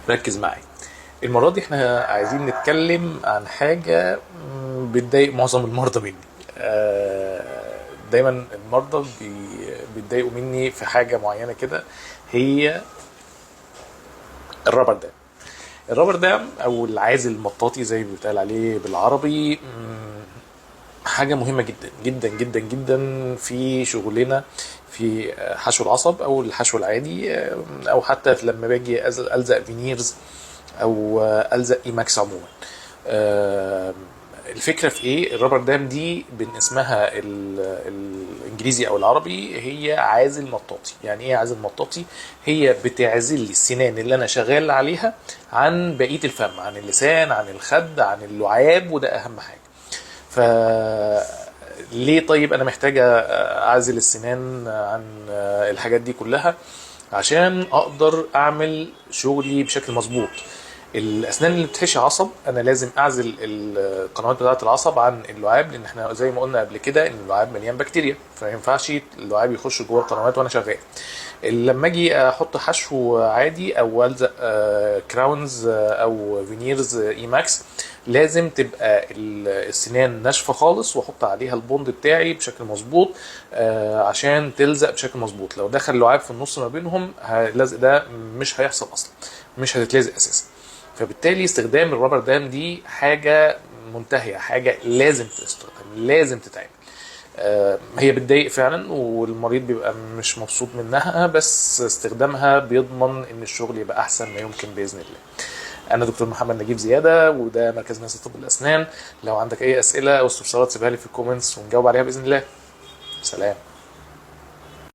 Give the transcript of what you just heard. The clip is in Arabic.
ركز معايا. المرة دي احنا عايزين نتكلم عن حاجة بتضايق معظم المرضى مني. دايما المرضى بيتضايقوا مني في حاجة معينة كده، هي الرابر دام. الرابر دام او العازل المطاطي زي ما بيتقال عليه بالعربي، حاجة مهمة جدا جدا جدا جدا في شغلنا في حشو العصب او الحشو العادي، او حتى لما باجي الزق فينيرز او الزق ايماكس عموما. الفكره في ايه؟ الرابر دام دي اسمها الانجليزي او العربي هي عازل مطاطي. يعني ايه عازل مطاطي؟ هي بتعزل لي السنان اللي انا شغال عليها عن بقيه الفم، عن اللسان، عن الخد، عن اللعاب، وده اهم حاجه. ف ليه طيب انا محتاجه اعزل السنان عن الحاجات دي كلها؟ عشان اقدر اعمل شغلي بشكل مظبوط. الاسنان اللي بتحشي عصب انا لازم اعزل القنوات بتاعه العصب عن اللعاب، لان احنا زي ما قلنا قبل كده ان اللعاب مليان بكتيريا، فما ينفعش اللعاب يخش جوه القنوات وانا شغال. لما اجي احط حشو عادي او الزق كراونز او فينيرز اي ماكس، لازم تبقى السنان ناشفه خالص واحط عليها البوند بتاعي بشكل مظبوط، عشان تلزق بشكل مظبوط. لو دخل لعاب في النص ما بينهم اللزق ده مش هيحصل اصلا، مش هتتلزق اساسا. فبالتالي استخدام الرابر دام دي حاجه منتهيه، حاجه لازم تستخدم، لازم تتعمل. هي بتضايق فعلا والمريض بيبقى مش مبسوط منها، بس استخدامها بيضمن ان الشغل يبقى احسن ما يمكن باذن الله. انا دكتور محمد نجيب زياده، وده مركز ناس طب الاسنان. لو عندك اي اسئله او استفسارات سيبها لي في الكومنتس ونجاوب عليها باذن الله. سلام.